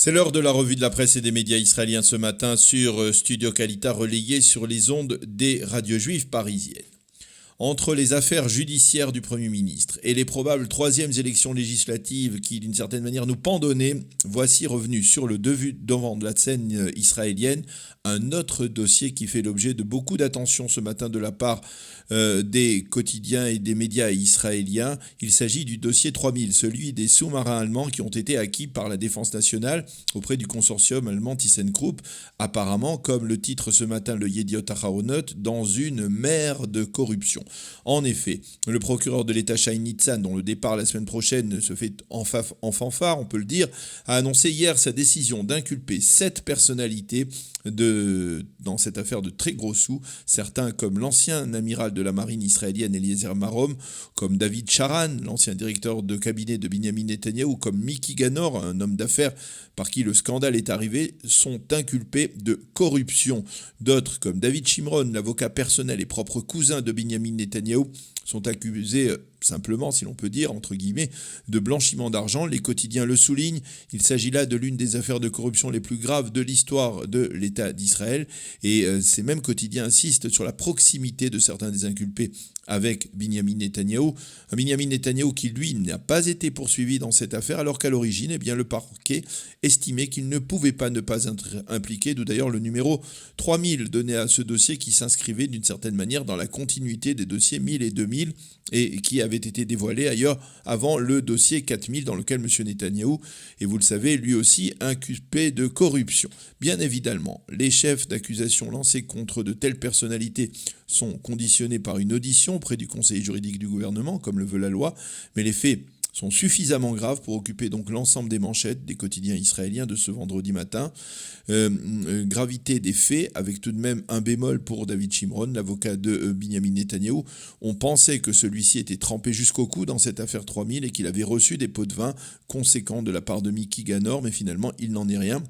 C'est l'heure de la revue de la presse et des médias israéliens ce matin sur Studio Kalita, relayé sur les ondes des radios juives parisiennes. Entre les affaires judiciaires du Premier ministre et les probables troisièmes élections législatives qui, d'une certaine manière, nous pendonnaient, voici revenu sur le devant de la scène israélienne un autre dossier qui fait l'objet de beaucoup d'attention ce matin de la part des quotidiens et des médias israéliens. Il s'agit du dossier 3000, celui des sous-marins allemands qui ont été acquis par la Défense nationale auprès du consortium allemand ThyssenKrupp, apparemment, comme le titre ce matin le Yediot Aharonot, dans une mer de corruption. En effet, le procureur de l'État Shai Nitzan, dont le départ la semaine prochaine se fait en fanfare, on peut le dire, a annoncé hier sa décision d'inculper 7 personnalités dans cette affaire de très gros sous, certains comme l'ancien amiral de la marine israélienne Eliezer Marom, comme David Sharan, l'ancien directeur de cabinet de Binyamin Netanyahou, comme Miki Ganor, un homme d'affaires par qui le scandale est arrivé, sont inculpés de corruption. D'autres, comme David Shimron, l'avocat personnel et propre cousin de Binyamin Netanyahou, sont accusés simplement, si l'on peut dire, entre guillemets, de blanchiment d'argent. Les quotidiens le soulignent. Il s'agit là de l'une des affaires de corruption les plus graves de l'histoire de l'État d'Israël. Et ces mêmes quotidiens insistent sur la proximité de certains des inculpés avec Binyamin Netanyahou. Un Binyamin Netanyahou qui, lui, n'a pas été poursuivi dans cette affaire, alors qu'à l'origine, le parquet estimait qu'il ne pouvait pas ne pas être impliqué, d'où d'ailleurs le numéro 3000 donné à ce dossier qui s'inscrivait d'une certaine manière dans la continuité des dossiers 1000 et 2000 et qui avait été dévoilé ailleurs avant le dossier 4000 dans lequel M. Netanyahou est, vous le savez, lui aussi inculpé de corruption. Bien évidemment, les chefs d'accusation lancés contre de telles personnalités sont conditionnés par une audition auprès du conseil juridique du gouvernement, comme le veut la loi, mais les faits sont suffisamment graves pour occuper donc l'ensemble des manchettes des quotidiens israéliens de ce vendredi matin. Gravité des faits, avec tout de même un bémol pour David Shimron, l'avocat de Binyamin Netanyahou. On pensait que celui-ci était trempé jusqu'au cou dans cette affaire 3000 et qu'il avait reçu des pots de vin conséquents de la part de Miki Ganor, mais finalement il n'en est rien,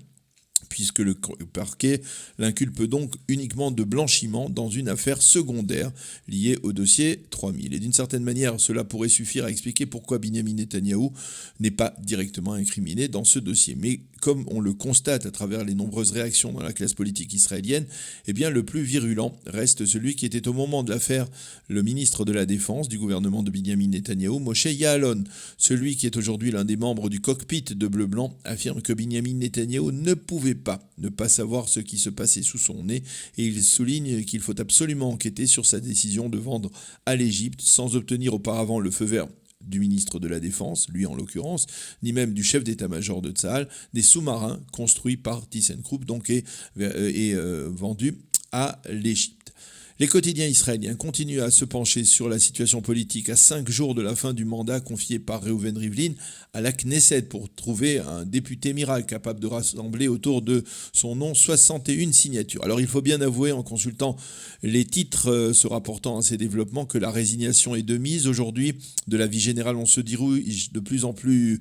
puisque le parquet l'inculpe donc uniquement de blanchiment dans une affaire secondaire liée au dossier 3000. Et d'une certaine manière, cela pourrait suffire à expliquer pourquoi Binyamin Netanyahou n'est pas directement incriminé dans ce dossier. Mais comme on le constate à travers les nombreuses réactions dans la classe politique israélienne, le plus virulent reste celui qui était au moment de l'affaire le ministre de la Défense du gouvernement de Binyamin Netanyahou, Moshe Ya'alon. Celui qui est aujourd'hui l'un des membres du cockpit de Bleu-Blanc affirme que Binyamin Netanyahou ne pouvait pas ne pas savoir ce qui se passait sous son nez, et il souligne qu'il faut absolument enquêter sur sa décision de vendre à l'Égypte sans obtenir auparavant le feu vert du ministre de la Défense, lui en l'occurrence, ni même du chef d'état-major de Tsahal, des sous-marins construits par ThyssenKrupp donc et vendus à l'Égypte. Les quotidiens israéliens continuent à se pencher sur la situation politique à 5 jours de la fin du mandat confié par Reuven Rivlin à la Knesset pour trouver un député miracle capable de rassembler autour de son nom 61 signatures. Alors il faut bien avouer en consultant les titres se rapportant à ces développements que la résignation est de mise. Aujourd'hui, de la vie générale, on se dirige de plus en plus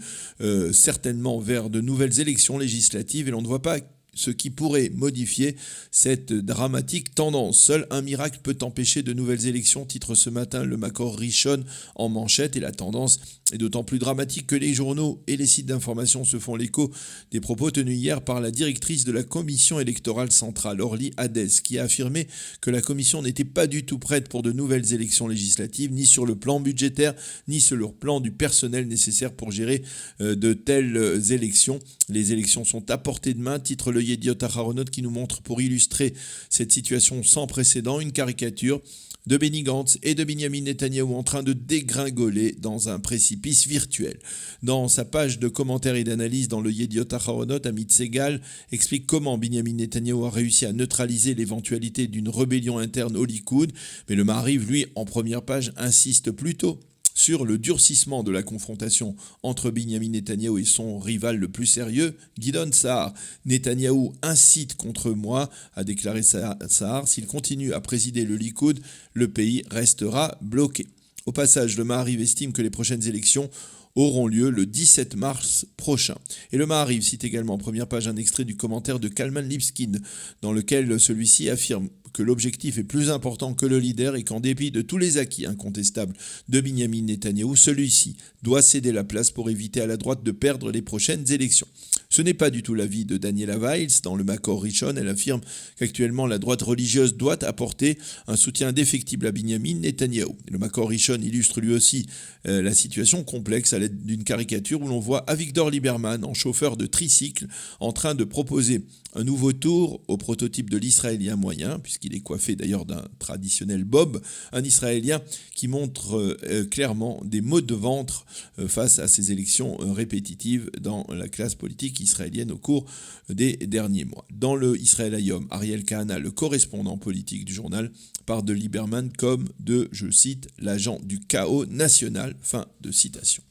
certainement vers de nouvelles élections législatives et l'on ne voit pas ce qui pourrait modifier cette dramatique tendance. Seul un miracle peut empêcher de nouvelles élections, titre ce matin le Makor Rishon en manchette, et la tendance est d'autant plus dramatique que les journaux et les sites d'information se font l'écho des propos tenus hier par la directrice de la commission électorale centrale, Orly Hadès, qui a affirmé que la commission n'était pas du tout prête pour de nouvelles élections législatives, ni sur le plan budgétaire, ni sur le plan du personnel nécessaire pour gérer de telles élections. Les élections sont à portée de main, titre le Yediot Aharonot, qui nous montre, pour illustrer cette situation sans précédent, une caricature de Benny Gantz et de Binyamin Netanyahou en train de dégringoler dans un précipice virtuel. Dans sa page de commentaires et d'analyse dans le Yediot Aharonot, Amit Segal explique comment Binyamin Netanyahou a réussi à neutraliser l'éventualité d'une rébellion interne au Likoud, mais le Maariv, lui, en première page, insiste plutôt sur le durcissement de la confrontation entre Binyamin Netanyahou et son rival le plus sérieux, Gideon Sa'ar. Netanyahou incite contre moi, a déclaré Sa'ar. S'il continue à présider le Likoud, le pays restera bloqué. Au passage, le Maariv estime que les prochaines élections auront lieu le 17 mars prochain. Et le Maariv cite également en première page un extrait du commentaire de Kalman Lipskin, dans lequel celui-ci affirme que l'objectif est plus important que le leader et qu'en dépit de tous les acquis incontestables de Binyamin Netanyahou, celui-ci doit céder la place pour éviter à la droite de perdre les prochaines élections. Ce n'est pas du tout l'avis de Daniela Weiss. Dans le Makor Rishon, elle affirme qu'actuellement la droite religieuse doit apporter un soutien indéfectible à Binyamin Netanyahou. Le Makor Rishon illustre lui aussi la situation complexe à l'aide d'une caricature où l'on voit Avigdor Lieberman en chauffeur de tricycle en train de proposer un nouveau tour au prototype de l'Israélien moyen, puisqu'il est coiffé d'ailleurs d'un traditionnel bob, un Israélien qui montre clairement des maux de ventre face à ces élections répétitives dans la classe politique israélienne au cours des derniers mois. Dans le Israël Hayom, Ariel Kahana, le correspondant politique du journal, parle de Lieberman comme de, je cite, l'agent du chaos national, fin de citation.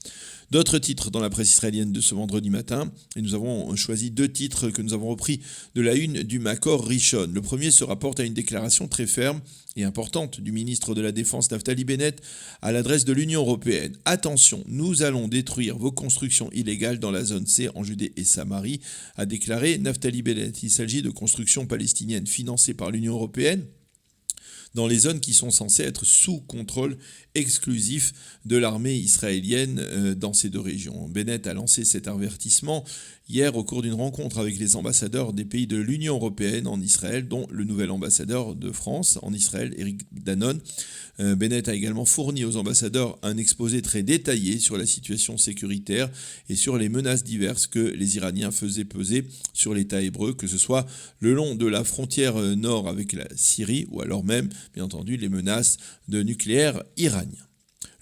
D'autres titres dans la presse israélienne de ce vendredi matin, et nous avons choisi 2 titres que nous avons repris de la une du Makor Rishon. Le premier se rapporte à une déclaration très ferme et importante du ministre de la Défense Naftali Bennett à l'adresse de l'Union européenne. Attention, nous allons détruire vos constructions illégales dans la zone C en Judée et Samarie, a déclaré Naftali Bennett. Il s'agit de constructions palestiniennes financées par l'Union européenne dans les zones qui sont censées être sous contrôle exclusif de l'armée israélienne dans ces 2 régions. Bennett a lancé cet avertissement hier au cours d'une rencontre avec les ambassadeurs des pays de l'Union européenne en Israël, dont le nouvel ambassadeur de France en Israël, Eric Danon. Bennett a également fourni aux ambassadeurs un exposé très détaillé sur la situation sécuritaire et sur les menaces diverses que les Iraniens faisaient peser sur l'État hébreu, que ce soit le long de la frontière nord avec la Syrie ou alors même, bien entendu, les menaces de nucléaire iranien.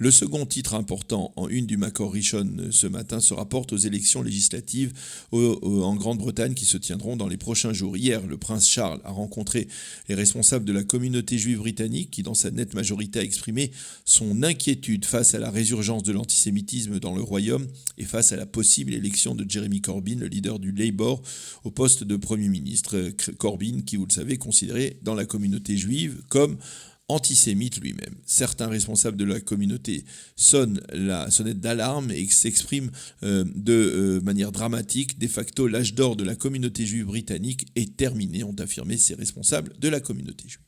Le second titre important en une du Makor Rishon ce matin se rapporte aux élections législatives en Grande-Bretagne qui se tiendront dans les prochains jours. Hier, le prince Charles a rencontré les responsables de la communauté juive britannique qui, dans sa nette majorité, a exprimé son inquiétude face à la résurgence de l'antisémitisme dans le royaume et face à la possible élection de Jeremy Corbyn, le leader du Labour, au poste de Premier ministre. Corbyn, qui, vous le savez, est considéré dans la communauté juive comme antisémite lui-même. Certains responsables de la communauté sonnent la sonnette d'alarme et s'expriment de manière dramatique. De facto, l'âge d'or de la communauté juive britannique est terminé, ont affirmé ces responsables de la communauté juive.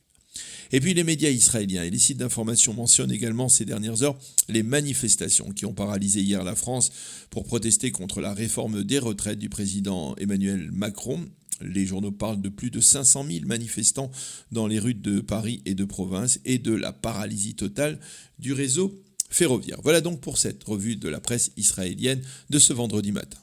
Et puis les médias israéliens et les sites d'information mentionnent également ces dernières heures les manifestations qui ont paralysé hier la France pour protester contre la réforme des retraites du président Emmanuel Macron. Les journaux parlent de plus de 500 000 manifestants dans les rues de Paris et de province et de la paralysie totale du réseau ferroviaire. Voilà donc pour cette revue de la presse israélienne de ce vendredi matin.